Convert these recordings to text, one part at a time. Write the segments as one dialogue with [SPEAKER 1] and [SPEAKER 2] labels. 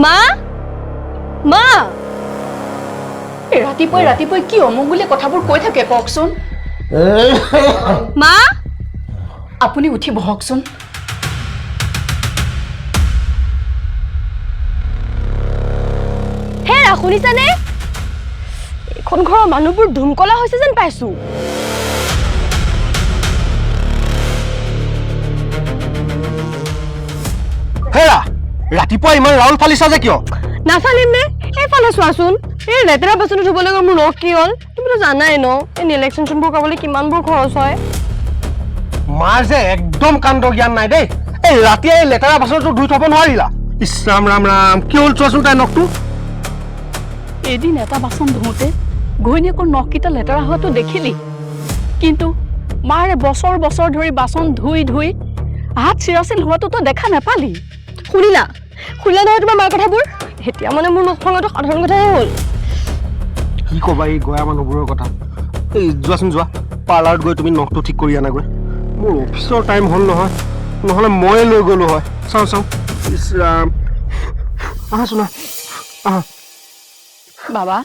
[SPEAKER 1] মা মা
[SPEAKER 2] ৰাতিপুৱাই ৰাতিপুৱাই কি অমংগলীয়া কথাবোৰ কৈ থাকে কওকচোন
[SPEAKER 1] মা
[SPEAKER 2] আপুনি উঠি বহকচোন
[SPEAKER 1] হেৰা শুনিছানে এখন ঘৰৰ মানুহবোৰ ধুমকলা হৈছে যেন পাইছো
[SPEAKER 3] হেৰা ৰাতিপুৱা ইমান ৰাউল ফালিছা যে কিয়
[SPEAKER 1] নাচালিম নে এইফালে চোৱাচোন এই লেতেৰা বাচন ধুবলৈ গৈ মোৰ নখ কি হ'ল তুমিতো জানাই ন এই নেল এক্সটেনশ্যনবোৰ কৰাবলৈ কিমানবোৰ খৰচ হয়
[SPEAKER 3] মাৰ যে একদম কাণ্ড জ্ঞান নাই দেই এই ৰাতিয়ে এই লেতেৰা বাচনটো ধুই থব নোৱাৰিলা ইছ ৰাম ৰাম ৰাম কি হ'ল চোৱাচোন তাই নখটো
[SPEAKER 2] এদিন এটা বাচন ধুওঁতে ঘৈণীয়েকৰ নখকেইটা লেতেৰা হোৱাটো দেখিলি কিন্তু মাৰে বছৰ বছৰ ধৰি বাচন ধুই ধুই হাত চিৰাচিল হোৱাটোতো দেখা নাপালি
[SPEAKER 1] শুনিলা নহয় তোমাৰ মাৰ কথাবোৰ এতিয়া মানে মোৰ নখ খঙাটো সাধাৰণ কথাই হ'ল
[SPEAKER 3] কি ক'বা এই গয়া মানুহবোৰৰ কথা এই যোৱাচোন যোৱা পাৰ্লাৰত গৈ তুমি নখটো ঠিক কৰি আনাগৈ মোৰ অফিচৰ টাইম হ'ল নহয় নহ'লে ময়ে লৈ গ'লো হয় চাওঁ ইছ ৰাম আহাচোন আহা
[SPEAKER 2] বাবা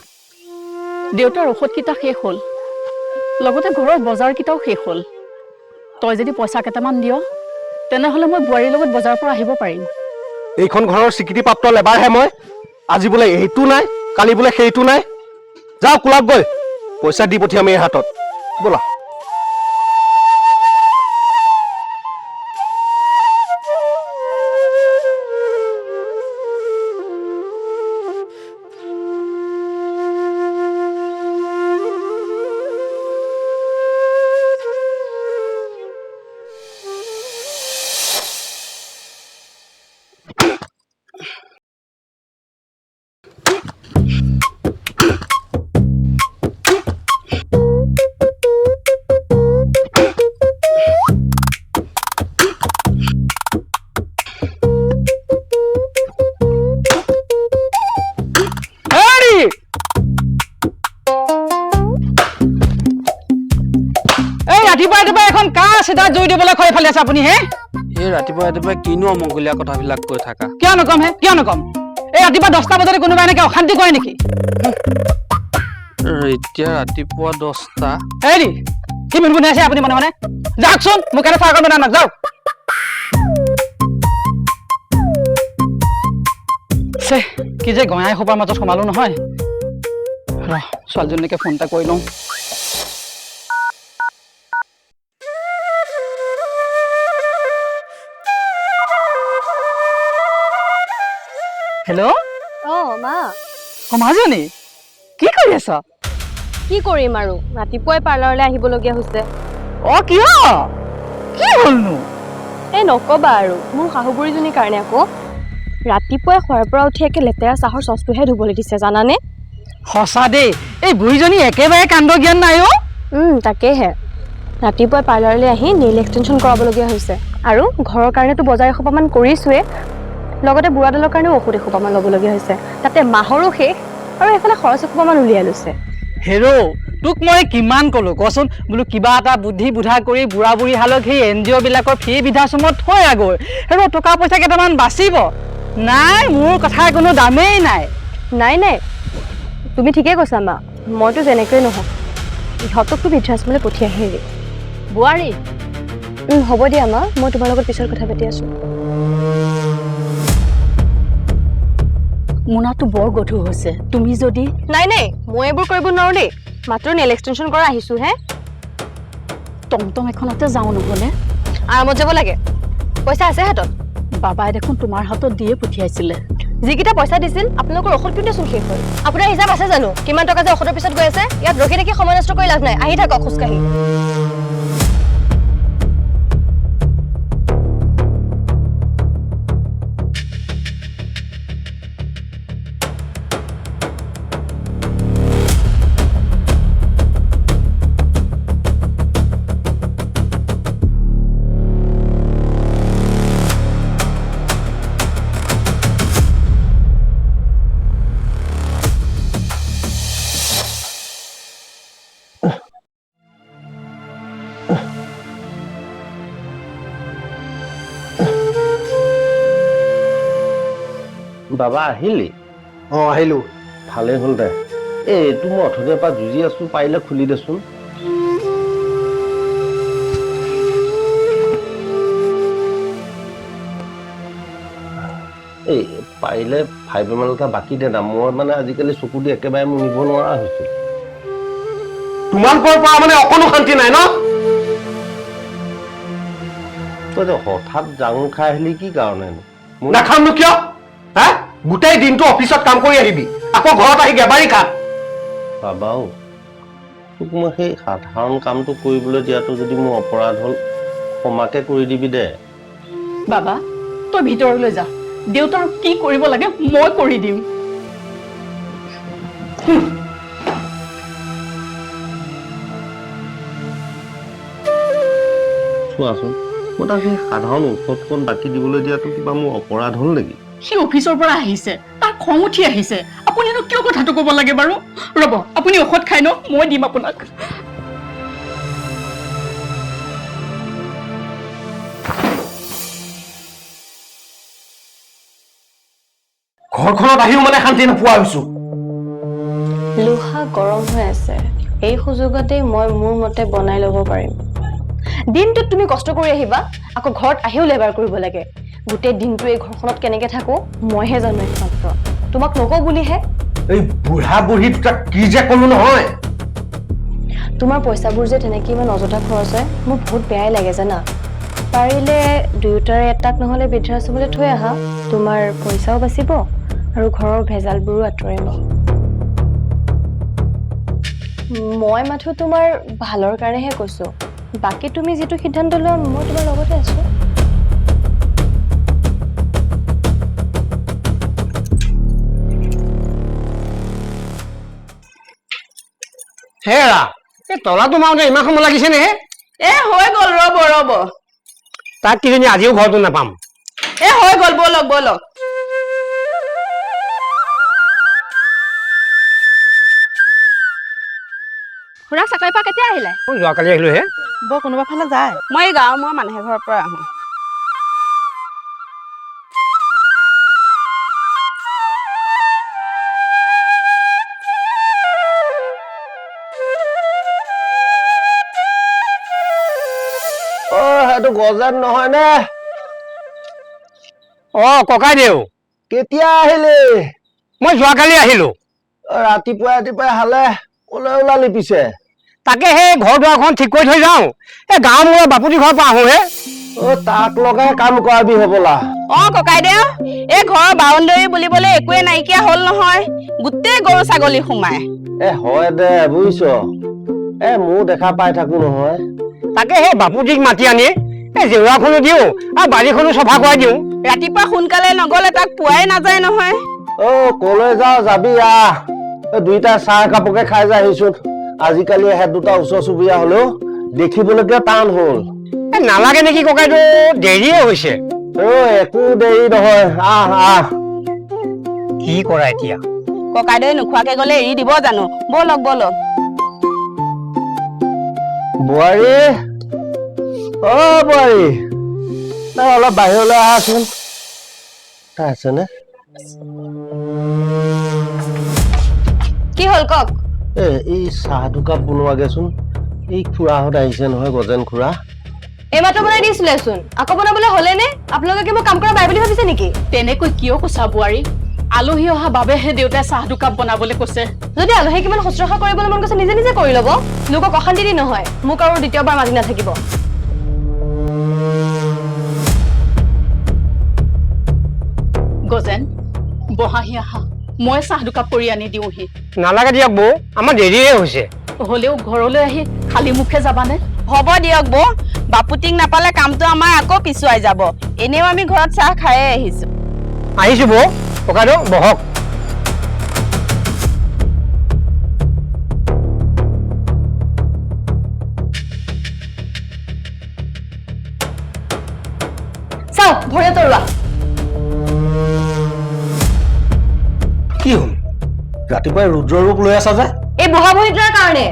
[SPEAKER 2] দেউতাৰ ঔষধকেইটা শেষ হ'ল লগতে ঘৰৰ বজাৰকেইটাও শেষ হ'ল তই যদি পইচা কেইটামান দিয় তেনেহ'লে মই বোৱাৰীৰ লগত বজাৰৰ পৰা আহিব পাৰিম
[SPEAKER 3] এইখন ঘৰৰ স্বীকৃতিপ্ৰাপ্ত লেবাৰহে মই আজি বোলে এইটো নাই কালি বোলে সেইটো নাই যাওঁ কোলাত গৈ পইচা দি পঠিয়াম এই হাতত ব'লা
[SPEAKER 4] ৰাতিপুৱা এখন কাৰ চিধা জুই দিবলৈ খৰি ফালি আছে আপুনি হে
[SPEAKER 5] এই ৰাতিপুৱা কিনো অমংগলীয়া কথাবিলাক কৈ থাকা
[SPEAKER 4] কিয় নকম এই ৰাতিপুৱা 10টা বজাতে কোনোবা এনেকে অশান্তি কৰে নেকি
[SPEAKER 5] এতিয়া ৰাতিপুৱা 10টা
[SPEAKER 4] হেৰি কি মিনগুনে আছে আপুনি মানে যাওকচোন মোক এটা চাহ বনাই নাক যাওক কি যে গঞাই সোপাৰ মাজত সোমালো নহয় ছোৱালীজনীকে ফোন এটা কৰি লওঁ হেল্ল'
[SPEAKER 1] মা
[SPEAKER 4] মাজনী কি কৰি আছ
[SPEAKER 1] কি কৰিম আৰু ৰাতিপুৱাই পাৰ্লাৰলৈ আহিবলগীয়া হৈছে
[SPEAKER 4] কিয় কি হ'লনো
[SPEAKER 1] এই নকবা আৰু মোৰ শাহুবুঢ়ীজনীৰ কাৰণে আকৌ ৰাতিপুৱাই খোৱাৰ পৰা উঠি একে লেতেৰা চাহৰ চচটোহে ধুবলৈ দিছে জানানে
[SPEAKER 4] সঁচা দেই এই বুঢ়ীজনী একেবাৰে কাণ্ড জ্ঞান নাই
[SPEAKER 1] তাকেহে ৰাতিপুৱাই পাৰ্লাৰলৈ আহি নেইল এক্সটেনশ্যন কৰাবলগীয়া হৈছে আৰু ঘৰৰ কাৰণেতো বজাৰ এসোপামান কৰিছোৱে লগতে বুঢ়াডালৰ কাৰণেও ঔষধ এসোপামান ল'বলগীয়া হৈছে তাতে মাহৰো শেষ আৰু এইফালে খৰচ এসোপামান উলিয়াই লৈছে
[SPEAKER 4] হেৰো তোক মই কিমান ক'লো কচোন বোলো কিবা এটা বুদ্ধি বুধা কৰি বুঢ়া বুঢ়ী হালক সেই NGO বিলাকৰ ফি বৃদ্ধাশ্ৰমত থৈ আগৈ হেৰো টকা পইচা কেইটামান বাচিব নাই মোৰ কথা কোনো দামেই নাই
[SPEAKER 1] তুমি ঠিকেই কৈছা মা মইতো যেনেকৈ নহওক ইহঁতকতো বৃদ্ধাশ্ৰমলৈ পঠিয়াই আহিবি
[SPEAKER 2] বোৱাৰী
[SPEAKER 1] হ'ব দিয়া মা মই তোমাৰ লগত পিছত কথা পাতি আছোঁ
[SPEAKER 2] মোনাটো বৰ গধুৰ হৈছে তুমি যদি
[SPEAKER 1] নাই মই এইবোৰ কৰিব নোৱাৰো দেই মাত্ৰ নেল এক্সটেনশ্যন কৰা আহিছো হে
[SPEAKER 2] টমটম এখনতে যাওঁ নহ'লে
[SPEAKER 1] আৰামত যাব লাগে পইচা আছে হাতত
[SPEAKER 2] বাবাই দেখোন তোমাৰ হাতত দিয়ে পঠিয়াইছিলে
[SPEAKER 1] যিকেইটা পইচা দিছিল আপোনালোকৰ ঔষধ কিনোতে চোন শেষ হ'ল আপোনাৰ হিচাপ আছে জানো কিমান টকা যে ঔষধৰ পিছত গৈ আছে ইয়াত ৰখি থাকি সময় নষ্ট কৰি লাভ নাই আহি থাকক খোজকাঢ়ি
[SPEAKER 6] বাবা আহিলি
[SPEAKER 3] অঁ আহিলোঁ।
[SPEAKER 6] ভালেই হ'ল দে এইটো মই অথনিৰ পৰা যুঁজি আছো পাৰিলে খুলি দেচোন এই পাৰিলে 5 মান এটা বাকী দে না মই মানে আজিকালি চকু দি একেবাৰে মোৰ নিব নোৱাৰা হৈছো
[SPEAKER 3] তোমালোকৰ পৰা মানে অকণো শান্তি নাই ন?
[SPEAKER 6] তই যে হঠাৎ জাঙুৰ খাই আহিলি কি কাৰণেনো
[SPEAKER 3] নাখামনো কিয়? হা গোটেই দিনটো অফিচত কাম কৰি আহিবি আকৌ ঘৰত আহি গেবাৰী খা।
[SPEAKER 6] বাবাও তোক মই সেই সাধাৰণ কামটো কৰিবলৈ দিয়াটো যদি মোৰ অপৰাধ হ'ল ক্ষমাকে কৰি দিবি দে
[SPEAKER 2] বাবা তই ভিতৰলৈ যা দেউতাৰ কি কৰিব লাগে মই কৰি দিম
[SPEAKER 6] চোৱাচোন মই তাক সেই সাধাৰণ ঔষধকণ বাকী দিবলৈ দিয়াটো কিবা মোৰ অপৰাধ হ'ল নেকি
[SPEAKER 2] সি অফিচৰ পৰা আহিছে তাৰ খং উঠি আহিছে আপুনিনো কিয় কথাটো ক'ব লাগে বাৰু ৰ'ব আপুনি ঔষধ খাই ন মই দিম আপোনাক
[SPEAKER 3] ঘৰখনত আহিও মানে শান্তি নোপোৱা হৈছো।
[SPEAKER 1] লোহা গৰম হৈ আছে, এই সুযোগতেই মই মোৰ মতে বনাই ল'ব পাৰিম। দিনটোত তুমি কষ্ট কৰি আহিবা, আকৌ ঘৰত আহিও লেবাৰ কৰিব লাগে। গোটেই দিনটো এই ঘৰখনত কেনেকে থাকো মইহে জানো একমাত্ৰ। তোমাক নকওঁ বুলিহে।
[SPEAKER 3] এই বুঢ়া বুঢ়ী দুটা কি যে ক'লো নহয়।
[SPEAKER 1] তোমাৰ পইচাবোৰ যে তেনেকে ইমান অযথা খৰচ হয় মোৰ বহুত বেয়াই লাগে জানা। পাৰিলে দুয়োটাৰে এটাক নহ'লে বৃদ্ধাশ্ৰমলৈ থৈ আহা, তোমাৰ পইচাও বাচিব আৰু ঘৰৰ ভেজালবোৰো আঁতৰিব। মই মাথো তোমাৰ ভালৰ কাৰণেহে কৈছো, বাকী তুমি যিটো সিদ্ধান্ত লোৱা মই তোমাৰ লগতে আছো।
[SPEAKER 3] হেৰা এই তলাটো মাৰোতে ইমান সময় লাগিছে নে?
[SPEAKER 7] হৈ গ'ল ৰ'ব ৰ'ব
[SPEAKER 3] তাক কিজানি আজিও ঘৰটো নাপাম।
[SPEAKER 7] হৈ গ'ল ব'লক ব'লক
[SPEAKER 1] খুৰা চাকৰিৰ পৰা কেতিয়া আহিলে?
[SPEAKER 3] মই যোৱাকালি আহিলো হে।
[SPEAKER 7] বৰ কোনোবা ফালে যায় মই এই গাঁৱৰ মই মানুহে ঘৰৰ পৰা আহোঁ
[SPEAKER 6] সেইটো গজেন নহয় নে
[SPEAKER 3] ককাইদেউ
[SPEAKER 6] কেতিয়া আহিলি
[SPEAKER 3] মই যোৱাকালি আহিলো।
[SPEAKER 6] ৰাতিপুৱাই ৰাতিপুৱাই হালে ওলাই ওলালি পিছে
[SPEAKER 3] তাকে সেই ঘৰ দুৱাৰখন ঠিক কৰি থৈ যাওঁ। এই গাঁৱৰ মোৰ বাপুতি ঘৰৰ পৰা আহো হে।
[SPEAKER 6] তাক লগাই কাম কৰাবি হবলা
[SPEAKER 7] ককাইদেউ এই ঘৰৰ বাউণ্ডৰী বুলিবলৈ একোৱে নাইকিয়া হ'ল নহয় গোটেই গৰু ছাগলী সোমাই
[SPEAKER 6] হয় দে বুজিছ মোৰ দেখা পাই থাকো নহয়
[SPEAKER 3] তাকে সেই বাপুতিক মাতি আনি এই জেওৰাখনো দিওঁ আৰু বাৰীখনো চফা কৰাই দিওঁ।
[SPEAKER 7] ৰাতিপুৱা সোনকালে নগলে তাক পোৱাই নাযায় নহয়
[SPEAKER 6] কলৈ যাও যাবি আহ দুইটা চাহ একাপকে খাই যাই আহিছো আজিকালি এহেত দুটা ওচৰ চুবুৰীয়া হলেও দেখিবলৈকে টান হল
[SPEAKER 3] নালাগে নেকি ককাইদেউ দেৰিয়ে হৈছে।
[SPEAKER 6] একো দেৰি নহয় আহ আহ
[SPEAKER 3] কি কৰা এতিয়া?
[SPEAKER 7] ককাইদেউ নোখোৱাকে গলে এৰি দিব জানো ব'লক ব'লক
[SPEAKER 6] বোৱাৰী বোৱাৰী নাই অলপ বাহিৰলৈ আহাচোন তাই আছেনে
[SPEAKER 1] কি হ'ল কওক?
[SPEAKER 6] এই চাহ দুকাপ বনোৱাগেচোন এই খুৰাহঁত আহিছে নহয় গজেন খুৰা
[SPEAKER 1] এইমাত্ৰ বনাই দিছিলেচোন আকৌ বনাবলৈ হ'লে নে? আপোনালোকে মোক কাম কৰা বাই বুলি ভাবিছে নেকি?
[SPEAKER 2] তেনেকৈ কিয় কৈছা বোৱাৰী আলহী অহা বাবেহে দেউতাই চাহ দুকাপ বনাবলৈ কৈছে
[SPEAKER 1] যদি আলহী কিমান শুশ্ৰূষা কৰিবলৈ মন গৈছে নিজে নিজে কৰি ল'ব। লোকক অশান্তি দি নহয়, মোক আৰু দ্বিতীয়বাৰ মাতি নাথাকিব।
[SPEAKER 2] গজেন বহাহি আহা মই চাহ দুকাপ কৰি আনি দিওঁহি
[SPEAKER 3] নালাগে দিয়ক বৌ, আমাৰ দেৰিয়ে হৈছে।
[SPEAKER 2] হ'লেও ঘৰলৈ আহি খালী মুখে যাবানে?
[SPEAKER 7] হ'ব দিয়ক বৌ বাপুতিক নাপালে কামটো আমাৰ আকৌ পিছুৱাই যাব এনেও আমি ঘৰত চাহ খায়ে আহিছো
[SPEAKER 3] আহিছো বৌ, ককাইদেউ বহক।
[SPEAKER 1] চাওক ভৰি তৰোৱা।
[SPEAKER 3] কি হ'ল ৰাতিপুৱাই ৰুদ্ৰৰ ৰূপ লৈ আছা যে?
[SPEAKER 1] এই বুঢ়া বুঢ়ী দুটাৰ কাৰণে।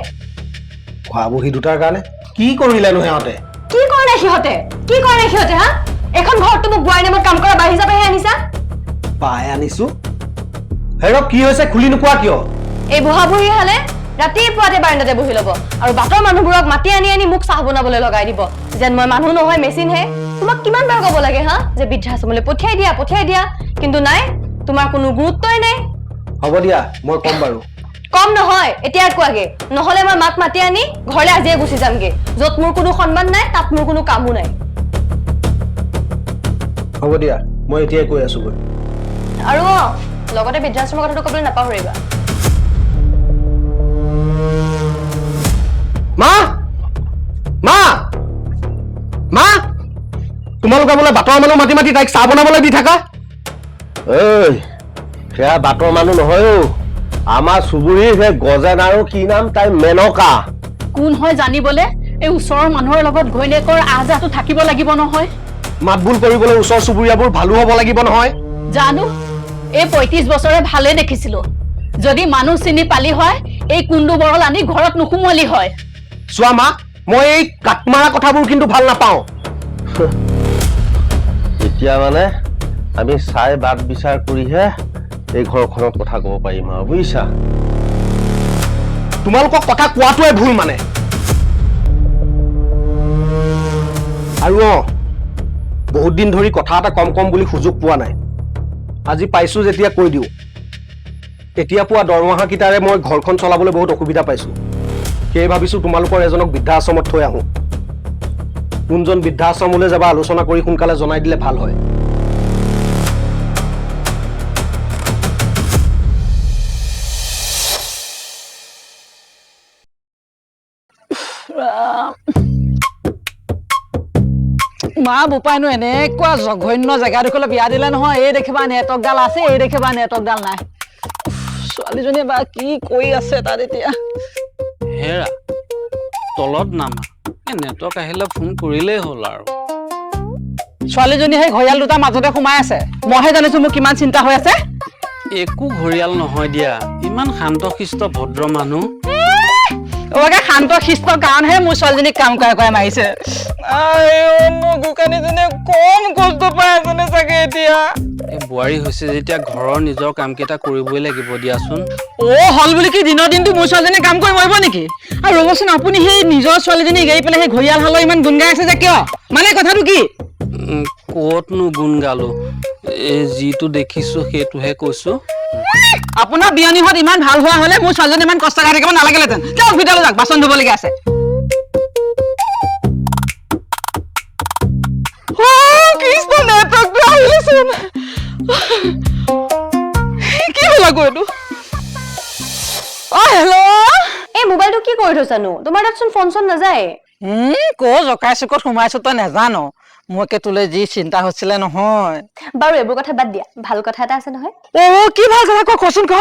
[SPEAKER 3] খোৱা বুঢ়ী দুটাৰ কাৰণে কি কৰিলেনো সিহঁতে?
[SPEAKER 1] কি কৰা নাই সিহঁতে? কি কৰা নাই সিহঁতে হা? এখন ঘৰততো মোক বোৱাৰী নামত কাম কৰা বাঢ়ি যাবহে আনিছা।
[SPEAKER 3] পাই আনিছো হেৰ কি হৈছে খুলি নোপোৱা কিয়
[SPEAKER 1] এই বুঢ়া বুঢ়ী হালে ৰাতিপুৱাতে বাৰাণ্ডাতে বহি ল'ব আৰু বাটৰ মানুহবোৰক মাতি আনি আনি মোক চাহ বনাবলৈ লগাই দিব যেন মই মানুহ নহয় মেচিনহে তোমাক কিমান বাৰ ক'ব লাগে হা যে বৃদ্ধাশ্ৰমলৈ পঠিয়াই দিয়া কিন্তু নাই তোমাৰ কোনো গুৰুত্বই নাই
[SPEAKER 3] হ'ব দিয়া মই ক'ম বাৰু
[SPEAKER 1] কম নহয় এতিয়া কোৱাগে নহলে মই মাক মাতি আনি ঘৰলৈ আজিয়ে গুচি যামগে য'ত মোৰ কোনো সন্মান নাই তাত মোৰ কোনো কামো নাই
[SPEAKER 3] হ'ব দিয়া মই এতিয়াই কৈ আছো গৈ
[SPEAKER 1] আৰু লগতে বৃদ্ধাশ্ৰমৰ কথাটো ক'বলৈ নাপাহৰিবা
[SPEAKER 3] মা মা মা তোমালোকে বোলে বাটৰ মানুহ মাতি মাতি তাইক চাহ বনাবলৈ দি থাকা
[SPEAKER 6] ঐ সেয়া বাটৰ মানুহ নহয় অ আমাৰ চুবুৰীৰ সেই গজেন আৰু কি নাম তাই মেনকা
[SPEAKER 2] কোন হয় জানিবলে এই ওচৰৰ মানুহৰ লগত ঘৈণীয়েকৰ আহজাহটো থাকিব লাগিব নহয়
[SPEAKER 3] মাতবোল কৰিবলৈ ওচৰ চুবুৰীয়াবোৰ ভালো হ'ব লাগিব নহয়
[SPEAKER 2] জানো এই 35 বছৰে ভালে দেখিছিলো যদি মানুহ চিনি পালি হয় এই কুণ্ডু বৰল আনি ঘৰত নুসুমলি হয়
[SPEAKER 3] চোৱা মা মই এই কাটমাৰা কথাবোৰ কিন্তু ভাল নাপাওঁ
[SPEAKER 6] এতিয়া মানে আমি চাই বাট বিচাৰ কৰিহে এই ঘৰখনত কথা ক'ব পাৰিম আৰু বুজিছা
[SPEAKER 3] তোমালোকক কথা কোৱাটোৱে ভুল মানে আৰু বহুত দিন ধৰি কথা এটা কম বুলি সুযোগ পোৱা নাই আজি পাইছো যেতিয়া কৈ দিওঁ এতিয়া পোৱা দৰমহাকেইটাৰে মই ঘৰখন চলাবলৈ বহুত অসুবিধা পাইছো সেয়ে ভাবিছো তোমালোকৰ এজনক বৃদ্ধাশ্ৰমত থৈ আহোঁ কোনজন বৃদ্ধাশ্ৰমলৈ যাবা আলোচনা কৰি সোনকালে জনাই দিলে ভাল হয়
[SPEAKER 4] মা বোপাইনো এনেকুৱা জঘন্য জেগাডোখৰলৈ বিয়া দিলে নহয় এই দেখিবা নেটৱৰ্কডাল আছে এই দেখিবা নেটৱৰ্কডাল নাই ছোৱালীজনীয়ে বা কি কৰি আছে তাত এতিয়া
[SPEAKER 5] হেৰা তলত নামা নেটৱৰ্ক আহিলে ফোন কৰিলেই হ'ল আৰু
[SPEAKER 4] ছোৱালীজনী সেই ঘৰিয়াল দুটা মাজতে সোমাই আছে মইহে জানিছো মোৰ কিমান চিন্তা হৈ আছে
[SPEAKER 5] একো ঘৰিয়াল নহয় দিয়া ইমান শান্তশিষ্ট ভদ্ৰ মানুহ
[SPEAKER 4] ওকে শান্ত শিষ্ট কাৰণহে মোৰ ছোৱালীজনীক কাম কৰাই মাৰিছে মোৰ গোকানীজনীয়ে কম কষ্ট পাই আছেনে চাগে এতিয়া
[SPEAKER 5] এই বোৱাৰী হৈছে যেতিয়া ঘৰৰ নিজৰ কামকেইটা কৰিবই লাগিব দিয়াচোন
[SPEAKER 4] হল বুলি কি দিনৰ দিনটো মোৰ ছোৱালীজনীয়ে কাম কৰি মৰিব নেকি আৰু ৰ'বচোন আপুনি সেই নিজৰ ছোৱালীজনী এৰি পেলাই সেই ঘৰিয়াল হালৰ ইমান গুণ গাই আছে যে কিয় মানে কথাটো কি
[SPEAKER 5] ক'তনো গুণ গালো এই যিটো দেখিছো সেইটোহে কৈছো
[SPEAKER 4] আপোনাৰ বিয়নী হোৱাত ইমান ভাল হোৱা হলে মোৰ ছোৱালীজনী ইমান কষ্ট খাই থাকিব নালাগিলেহেঁতেন যাওক ভিতৰলৈ যাওক বাচন ধুবলগীয়া আছে কি হ'ল আকৌ এইটো হেল্ল'
[SPEAKER 1] এই মোবাইলটো কি কৰি থৈছানো তোমাৰ তাতচোন ফোন চোন নাযায়
[SPEAKER 4] ক' জকাই চুকত সোমাইছো তই নেজানো মোৰ তোলে যি চিন্তা হৈছিলে নহয়
[SPEAKER 1] বাৰু এইবোৰ কথা বাদ দিয়া ভাল কথা এটা আছে নহয়
[SPEAKER 4] কি ভাল কথা কচোন ক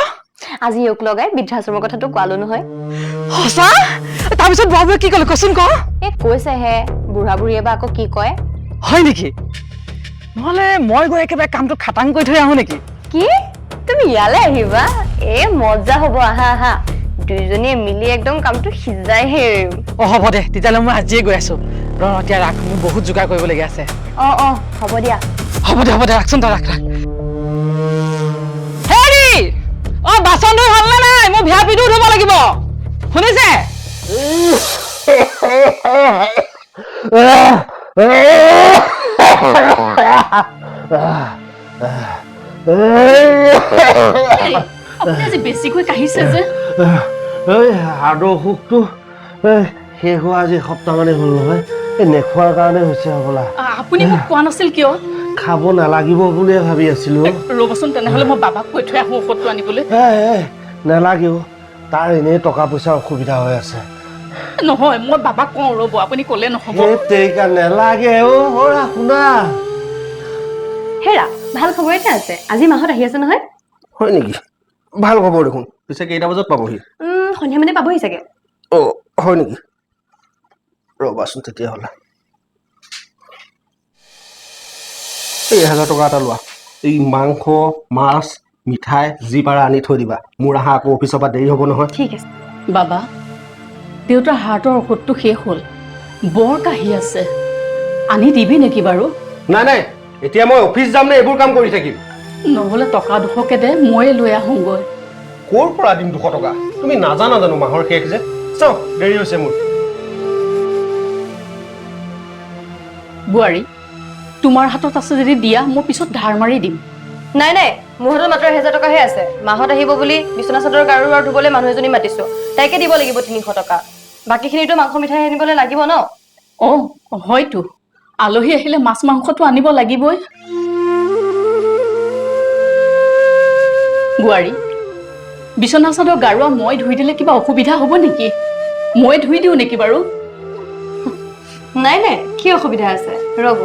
[SPEAKER 1] আজি ইয়ক লগাই বৃদ্ধাশ্ৰমৰ কথাটো কোৱালো নহয়
[SPEAKER 4] সঁচা তাৰপিছত বাবুৱে কি ক'লে কচোন ক
[SPEAKER 1] এই কৈছেহে বুঢ়া বুঢ়ীয়ে বা আকৌ কি কয়
[SPEAKER 4] হয় নেকি নহ'লে মই গৈ একেবাৰে কামটো খাটাং কৰি থৈ আহো নেকি
[SPEAKER 1] কি তুমি ইয়ালৈ আহিবা মজা হ'ব আহা দুইজনীয়ে মিলি একদম কামটো সিজাইহে এৰিম
[SPEAKER 4] হ'ব দে তেতিয়াহ'লে মই আজিয়ে গৈ আছো এতিয়া ৰাখ মোৰ বহুত যোগাৰ কৰিবলগীয়া আছে
[SPEAKER 1] হ'ব দিয়া
[SPEAKER 4] হ'ব দে ৰাখচোন তই ৰাখ হেৰি বাচন ধুই হ'ল নে নাই মোৰ ভিয়া পিঠো ধুব লাগিব শুনিছে
[SPEAKER 2] আপুনি আজি বেছিকৈ কাহিছে যে
[SPEAKER 6] হাৰ্টৰ অসুখটো শেষ হোৱা আজি এসপ্তাহ মানে হ'ল নহয় এই নেখোৱাৰ কাৰণে হৈছে হ'বলা
[SPEAKER 2] আপুনি মোক কোৱা নাছিল কিয়
[SPEAKER 6] খাব নালাগিব বুলিয়ে ভাবি আছিলো
[SPEAKER 2] ৰ'বচোন তেনেহ'লে মই বাবাক কৈ থৈ আহোঁ ঔষধটো আনিবলৈ
[SPEAKER 6] নালাগিব তাৰ এনেই টকা পইচাৰ অসুবিধা হৈ আছে
[SPEAKER 2] নহয় মই বাবাক কওঁ ৰ'ব আপুনি ক'লে নহ'ব
[SPEAKER 6] নেলাগে শুনা
[SPEAKER 1] হেৰা ভাল খবৰ এটা আছে আজি মাহত আহি আছে নহয়
[SPEAKER 3] হয় নেকি ভাল খবৰ দেখোন পিছে কেইটা বজাত পাবহি
[SPEAKER 1] সন্ধিয়া মানে পাবহি চাগে
[SPEAKER 3] হয় নেকি ৰ'বাচোন তেতিয়াহ'লে এই 1000 টকা এটা লোৱা এই মাংস মাছ মিঠাই যি পাৰা আনি থৈ দিবা মোৰ আহা আকৌ অফিচৰ পৰা দেৰি হ'ব নহয়
[SPEAKER 1] ঠিক আছে
[SPEAKER 2] বাবা দেউতাৰ হাৰ্টৰ ঔষধটো শেষ হ'ল বৰ কাহি আছে আনি দিবি নেকি বাৰু
[SPEAKER 3] নাই এতিয়া মই অফিচ যাম নে এইবোৰ কাম কৰি থাকিম
[SPEAKER 2] নহ'লে টকা 200কে দে ময়ে লৈ আহোঁগৈ।
[SPEAKER 3] ক'ৰ পৰা দিম 200 টকা? তুমি নাজানা জানো মাহৰ শেষ যে? চাওঁ দেৰি হৈছে মোৰ।
[SPEAKER 2] বোৱাৰী তোমাৰ হাতত আছে যদি দিয়া, মই পিছত ধাৰ মাৰি দিম।
[SPEAKER 1] নাই নাই, মোৰ হাতত মাত্ৰ 1000 টকাহে আছে। মাহত আহিব বুলি বিচনা চাদৰ গাৰু আৰু ধুবলৈ মানুহ এজনী মাতিছো, তাইকে দিব লাগিব 300 টকা। বাকীখিনিতো মাংস মিঠাই আনিবলৈ লাগিব ন।
[SPEAKER 2] অঁ হয়তো, আলহী আহিলে মাছ মাংসটো আনিব লাগিবই। বোৱাৰী বিচনা চাদৰ গাৰুৱা মই ধুই দিলে কিবা অসুবিধা হ'ব নেকি? মই ধুই দিওঁ নেকি বাৰু?
[SPEAKER 1] নাই নাই, কি অসুবিধা আছে, ৰ'ব।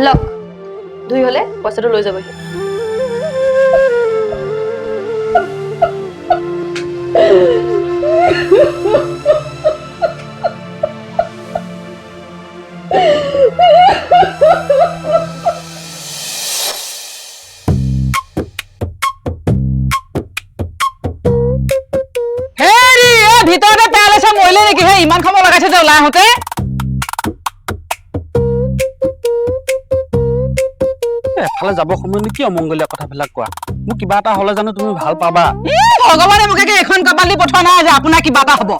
[SPEAKER 1] লওক, ধুই হ'লে পইচাটো লৈ যাবহি।
[SPEAKER 4] হেৰি ভিতৰতে পেয়াল আছে মৰিলে নেকি? হে ইমান সময় লগাইছে যে ওলাই আহোঁতে।
[SPEAKER 5] এফালে যাব সময়নো কি অমংগলীয়া কথাবিলাক কোৱা? মোক কিবা এটা হ'লে জানো তুমি ভাল পাবা?
[SPEAKER 4] ভগৱানে মোক একে এখন কাবালি পঠোৱা নাই যে আপোনাৰ কিবা এটা হ'ব।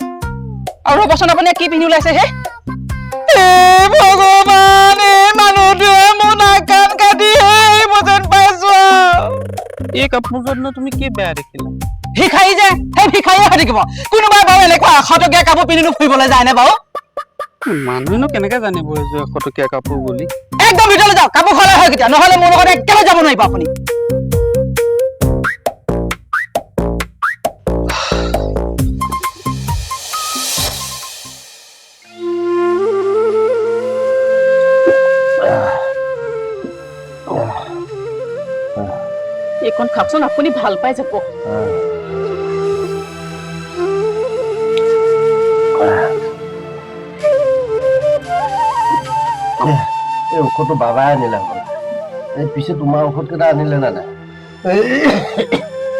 [SPEAKER 4] আৰু ৰ'বচোন আপুনি কি পিন্ধি ওলাইছে হে? ভগৱান, এই মানুহটোৱে মোৰ নাক কাণ কাটি যেন পাইছো।
[SPEAKER 5] এই কাপোৰযোৰনো তুমি কি বেয়া দেখিলা?
[SPEAKER 4] ভিখাৰী যে, সেই ভিখাৰীয়ে হৈ থাকিব। কোনোবাই বাৰু এনেকুৱা 100 টকীয়া কাপোৰ পিন্ধিনো ফুৰিবলৈ যায়নে বাৰু?
[SPEAKER 5] মানুহেনো কেনেকে জানিব এইযোৰ 100 টকীয়া কাপোৰ বুলি?
[SPEAKER 4] একদম ভিতৰলৈ যাওক, কাপোৰ খোলা হয় কেতিয়া, নহ'লে মোৰ লগত একেবাৰে যাব নোৱাৰিব আপুনি।
[SPEAKER 2] এইখন খাওকচোন, আপুনি ভাল পাই যাব।
[SPEAKER 6] এই ঔষধটো বাবাই আনিলে হ'ল। এই পিছে তোমাৰ ঔষধকেইটা আনিলে নে নাই?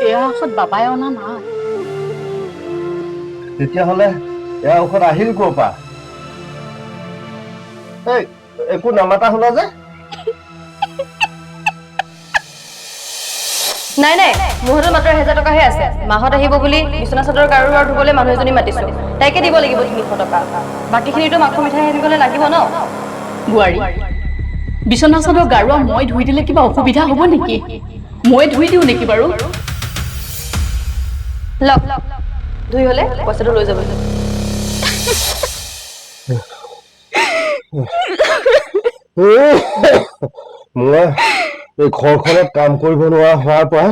[SPEAKER 2] এয়া ঔষধ বাবাই অনা নাই।
[SPEAKER 6] তেতিয়াহ'লে এয়া ঔষধ আহিল ক'ৰ পৰা? এই একো নামাতা হ'লা যে?
[SPEAKER 1] নাই নাই, মোৰ হাতত মাত্ৰ 1000 টকাহে আছে। মাহত আহিব বুলি বিচনা চাদৰ গাৰু আৰু ধুবলৈ মানুহ এজনী মাতিছো, তাইকে দিব লাগিব 300 টকা। বাকীখিনিতো মাংস মিঠাই আনিবলৈ লাগিব ন।
[SPEAKER 2] বোৱাৰী বিচনা চাদৰ গাৰুৱা মই ধুই দিলে কিবা অসুবিধা হ'ব নেকি? মই ধুই দিওঁ নেকি বাৰু?
[SPEAKER 1] লওক, ধুই হ'লে পইচাটো লৈ যাবহি।
[SPEAKER 6] মই এই ঘৰখনত কাম কৰিব নোৱাৰা হোৱাৰ পৰাই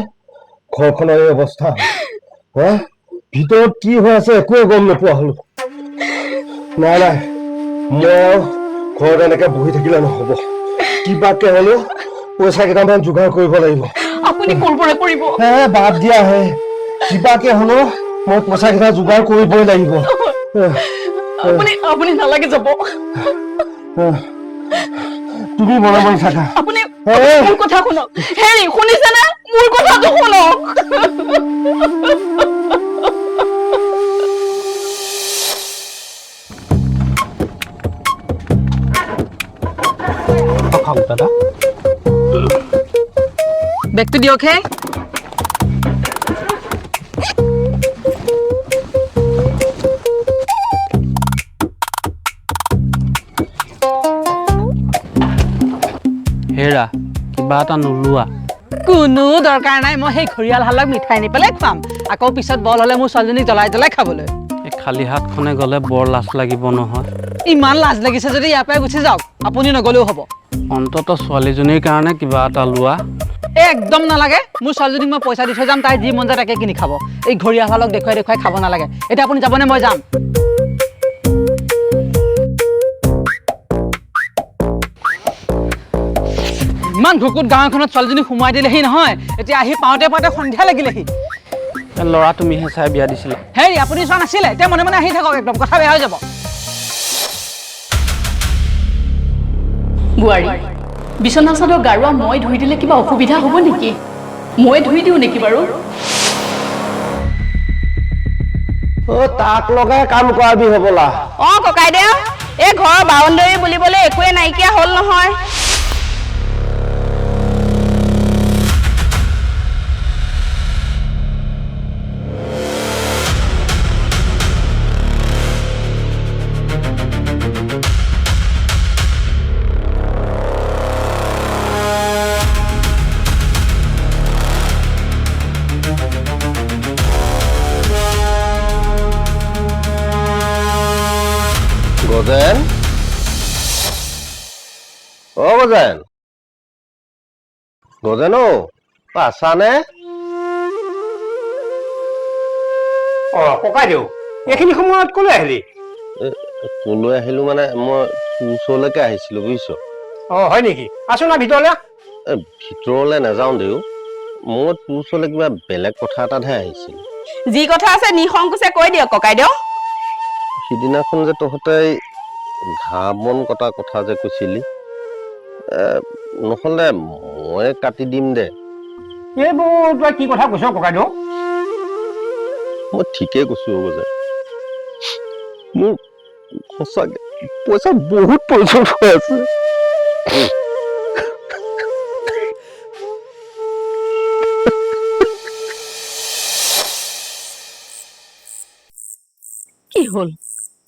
[SPEAKER 6] ঘৰখনৰ এই অৱস্থা। ভিতৰত কি হৈ আছে একোৱে গম নোপোৱা হলো। নাই নাই, মই আৰু ঘৰত এনেকে বহি থাকিলে নহ'ব। কিবাকে হ'লেও পইচা কেইটামান যোগাৰ কৰিব লাগিব।
[SPEAKER 2] আপুনি কৰপৰা কৰিব?
[SPEAKER 6] বাদ দিয়া হে, কিবাকে হ'লেও মই পইচা কেইটা যোগাৰ কৰিবই লাগিব।
[SPEAKER 2] আপুনি নালাগে যাব।
[SPEAKER 6] তুমি মনে মনে থাকা।
[SPEAKER 2] আপুনি মোৰ কথা শুনক। হেৰি শুনিছেনে? মোৰ কথাটো শুনক।
[SPEAKER 5] দাদা
[SPEAKER 4] বেগটো দিয়ক হে।
[SPEAKER 5] হেৰা, কিবা এটা নোলোৱা।
[SPEAKER 4] কোনো দৰকাৰ নাই, মই সেই ঘৰিয়াল হালক মিঠাই নি পেলাই খুৱাম। আকৌ পিছত বল হ'লে মোৰ ছোৱালীজনীক জ্বলাই জ্বলাই খাবলৈ।
[SPEAKER 5] এই খালী হাতখনে গ'লে বৰ লাজ লাগিব নহয়।
[SPEAKER 4] ইমান লাজ লাগিছে যদি ইয়াৰ পৰাই গুচি যাওক, আপুনি নগ'লেও হ'ব।
[SPEAKER 5] অন্তত ছোৱালীজনীৰ কাৰণে কিবা এটা লোৱা।
[SPEAKER 4] একদম নালাগে, মোৰ ছোৱালীজনীক মই পইচা দি থৈ যাম, তাই যি মন যায় তাকে কিনি খাব। এই ঘৰিয়াল হালক দেখুৱাই দেখুৱাই খাব নালাগে। এতিয়া আপুনি যাবনে মই যাম? ইমান ঘুকুত গাঁওখনত ছোৱালীজনী সোমাই দিলেহি নহয়, এতিয়া আহি পাওঁতে পাওঁতে সন্ধিয়া লাগিলেহি।
[SPEAKER 5] ল'ৰা তুমিহে চাই বিয়া দিছিলা।
[SPEAKER 4] হেৰি আপুনি চোৱা নাছিলে, এতিয়া মনে মনে আহি থাকক, একদম কথা বেয়া হৈ যাব।
[SPEAKER 2] বোৱাৰী বিচনা চাদৰ গাৰুৱা মই ধুই দিলে কিবা অসুবিধা হ'ব নেকি? মই ধুই দিওঁ নেকি বাৰু?
[SPEAKER 6] তাক লগাই কাম কৰাবি হ'বলা।
[SPEAKER 7] ককাইদেউ এই ঘৰৰ বাউণ্ডেৰী বুলিবলৈ একোৱে নাইকিয়া হ'ল নহয়।
[SPEAKER 6] গজেন, গজেন, গজেন আছানে?
[SPEAKER 3] ককাইদেউ এইখিনি সময়ত ক'লৈ আহিলি?
[SPEAKER 6] কলৈ আহিলো মানে মই ওচৰলৈকে আহিছিলো বুজিছ।
[SPEAKER 3] হয় নেকি? আছো না ভিতৰলৈ।
[SPEAKER 6] ভিতৰলৈ নাযাওঁ দেউ, মই তোৰ ওচৰলৈ কিবা বেলেগ কথা এটাতহে আহিছিলো।
[SPEAKER 7] যি কথা আছে নিসংকোচে কৈ দিয়ক ককাইদেউ।
[SPEAKER 6] সিদিনাখন যে তহঁতে ঘাঁহ বন কটা কথা যে কৈছিলি, নহ'লে মই কাটি দিম দে।
[SPEAKER 3] এইবোৰ তই কি কথা কৈছ ককাইদেউ?
[SPEAKER 6] মই ঠিকেই কৈছো গজেন, মোৰ সঁচাকে পইচা বহুত প্ৰয়োজন হৈ আছে।
[SPEAKER 2] কি হ'ল?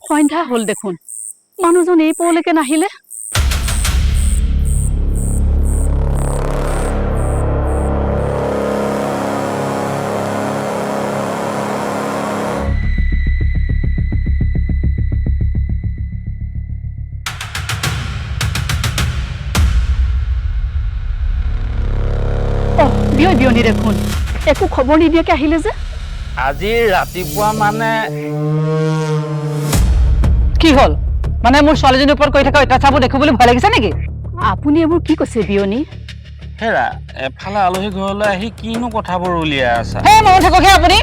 [SPEAKER 2] সন্ধ্যা হ'ল দেখোন, মানুহজন এই পৰলৈকে নাহিলে। বিয়নী দেখোন একো খবৰ নিদিয়াকে আহিলে যে।
[SPEAKER 5] আজি ৰাতিপুৱা মানে
[SPEAKER 4] কি হ'ল? মানে মোৰ ছোৱালীজনীৰ ওপৰত কৰি থকা অত্যাচাৰবোৰ দেখো বুলি ভয় লাগিছে নেকি?
[SPEAKER 2] আপুনি এইবোৰ কি কৈছে বিয়নী?
[SPEAKER 5] হেৰা, এফালে আলহী ঘৰলৈ আহি কিনো কথাবোৰ উলিয়াই আছা?
[SPEAKER 4] সেই মনত থাককহে আপুনি,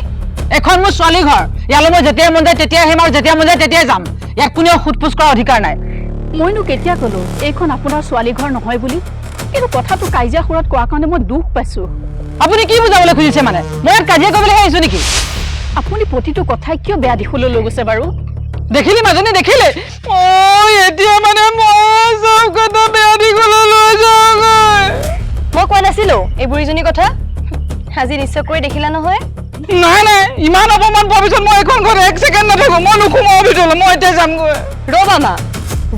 [SPEAKER 4] এখন মোৰ ছোৱালী ঘৰ, ইয়ালৈ মই যেতিয়াই মন যায় তেতিয়াই আহিম আৰু যেতিয়া মন যায় তেতিয়াই যাম। ইয়াক কোনেও সোধ-পোছ কৰাৰ অধিকাৰ নাই।
[SPEAKER 2] মইনো কেতিয়া ক'লো এইখন আপোনাৰ ছোৱালী ঘৰ নহয় বুলি? কিন্তু কথাটো কাজিয়া সুৰত কোৱাৰ কাৰণে মই দুখ পাইছো।
[SPEAKER 4] আপুনি কি বুজাবলৈ খুজিছে? মানে মই ইয়াত কাজিয়া কৰিবলৈ আহিছো নেকি?
[SPEAKER 2] আপুনি প্ৰতিটো কথাই কিয় বেয়া দিশলৈ লৈ গৈছে বাৰু?
[SPEAKER 4] দেখিলি মাজনী, দেখিলে এতিয়া মানে মই চব কথা বেয়া দিশলৈ লৈ যাওঁগৈ।
[SPEAKER 1] মই কোৱা নাছিলো এই বুঢ়ীজনীৰ কথা? আজি নিশ্চয় কৰি দেখিলা নহয়।
[SPEAKER 4] নাই নাই, ইমান অপমান পোৱাৰ পিছত মই এইখন ঘৰত এক ছেকেণ্ড নাথাকো। মই নোসোমাওঁ ভিতৰলৈ, মই এতিয়া যামগৈ।
[SPEAKER 1] ৰ'বা মা,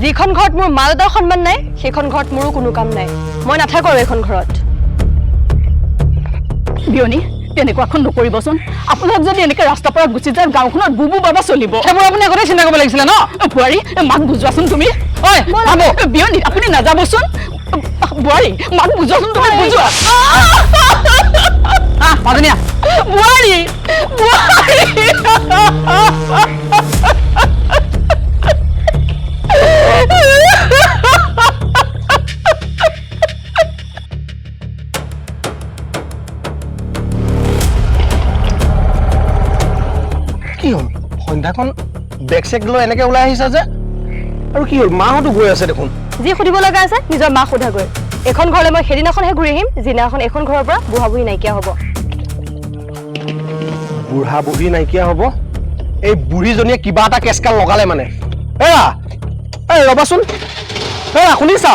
[SPEAKER 1] যিখন ঘৰত মোৰ মা দেউতাৰ সন্মান নাই সেইখন ঘৰত মোৰো কোনো কাম নাই। মই নাথাকো আৰু এইখন ঘৰত।
[SPEAKER 2] বিয়নী, তেনেকুৱাখন নকৰিবচোন। আপোনাক যদি এনেকে ৰাস্তাৰ পৰা গুচি যায় গাঁওখনত বুবু বাবা চলিব।
[SPEAKER 4] সেইবোৰ আপুনি আগতে চিন্তা কৰিব লাগিছিলে ন।
[SPEAKER 2] বোৱাৰী, মাক বুজোৱাচোন তুমি। ঐ বিয়নী, আপুনি নাযাবচোন। বোৱাৰী, মাক বুজোৱাচোন তুমি। বুজোৱা
[SPEAKER 4] মাজনীয়া
[SPEAKER 2] বোৱাৰী,
[SPEAKER 3] কি হ'ল? সন্ধ্যাখন বেগ চেগ লৈ এনেকে ওলাই আহিছা যে? আৰু কি হ'ল? মাহঁতো গৈ আছে দেখোন।
[SPEAKER 1] যি সুধিব লগা আছে নিজৰ মাক সোধাগৈ। এইখন ঘৰলৈ মই সেইদিনাখনহে ঘূৰি আহিম যিদিনাখন এইখন ঘৰৰ পৰা বুঢ়া বুঢ়ী নাইকিয়া হ'ব।
[SPEAKER 3] বুঢ়া বুঢ়ী নাইকিয়া হ'ব? এই বুঢ়ীজনীয়ে কিবা এটা কেচকাল লগালে মানে। এৰা, এই ৰ'বাচোন। এৰা, শুনিছা?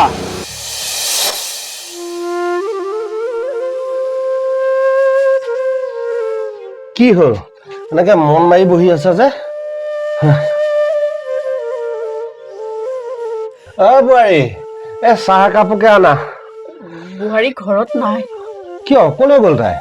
[SPEAKER 6] কি হ'ল এনেকে মন মাৰি বহি আছা যে? বোৱাৰী, চাহ একাপকে আনা।
[SPEAKER 2] বোৱাৰী ঘৰত নাই।
[SPEAKER 6] কিয়, কলৈ গ'ল তাই?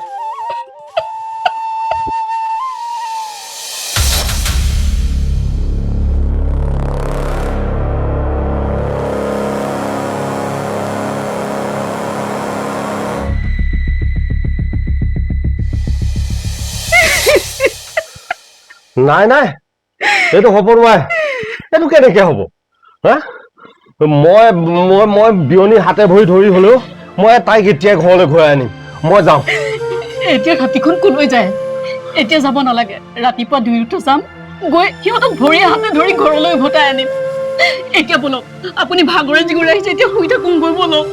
[SPEAKER 6] নাই নাই, এইটো হ'ব নোৱাৰে। এইটো কেনেকে হ'ব? হা, মই মই মই বিয়নী হাতে ভৰি ধৰি হলেও মই তাইক এতিয়াই ঘৰলৈ ঘূৰাই আনিম। মই যাওঁ।
[SPEAKER 2] এতিয়া ৰাতিখন কলৈ যায়? এতিয়া যাব নালাগে, ৰাতিপুৱা দুয়োটা যাম, গৈ সিহঁতক ভৰি হাতে ধৰি ঘৰলৈ উভতাই আনিম। এতিয়া বলক, আপুনি ভাগৰে জিগৰে আহিছে, এতিয়া শুই থাকোগৈ বলক।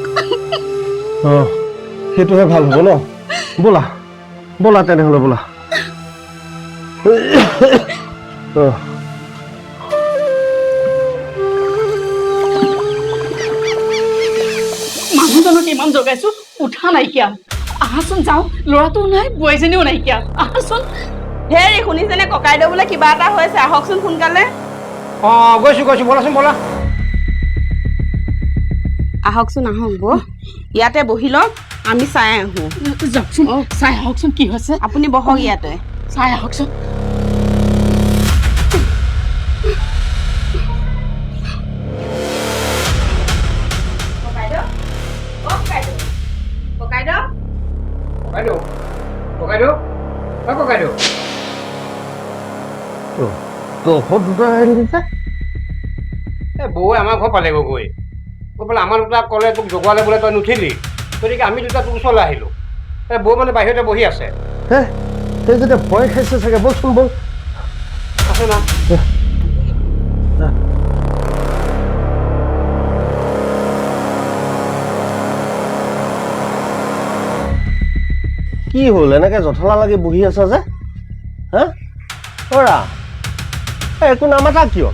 [SPEAKER 6] সেইটোহে ভাল হ'ব ন? ব'লা ব'লা তেনেহ'লে ব'লা।
[SPEAKER 2] মানুহজনক ইমান জগাইছো উঠা নাইকিয়া আহাচোন যাওঁ ল'ৰাটোও নাই বোৱাৰীজনীও নাইকিয়া আহাচোন
[SPEAKER 7] হেৰি শুনিছেনে ককাইদেউ বোলে কিবা এটা হৈছে আহকচোন সোনকালে
[SPEAKER 3] গৈছো ব'লাচোন ব'লা
[SPEAKER 7] আহকচোন আহক বৌ ইয়াতে বহি লওক আমি চাই আহোঁ
[SPEAKER 2] যাওকচোন চাই আহকচোন কি হৈছে
[SPEAKER 7] আপুনি বহক ইয়াতে
[SPEAKER 2] চাই আহকচোন
[SPEAKER 6] ঔষধ দুটা হেৰি দিছে
[SPEAKER 3] বৌয়ে আমাৰ ঘৰ পালেগৈ গৈ পেলাই আমাৰ দুটা ক'লে তোক জগোৱালে বোলে তই নুঠিলি গতিকে আমি দুটা তোৰ ওচৰলৈ আহিলোঁ বৌ মানে বাহিৰতে বহি আছে
[SPEAKER 6] হে সেই যেতিয়া ভয় খাইছে চাগে বলচোন বল
[SPEAKER 3] আছে না
[SPEAKER 6] কি হ'ল এনেকে জঠলা লাগি বহি আছা যে হা অৰা একো নামাতা কিয়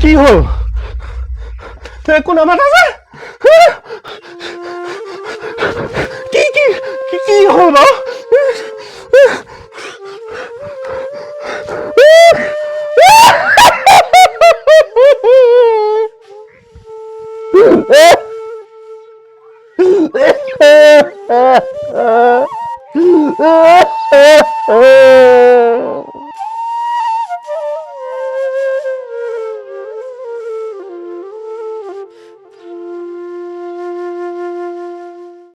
[SPEAKER 6] কি হ'ল একো নামাতা যে কি কি কি হ'ল বাৰু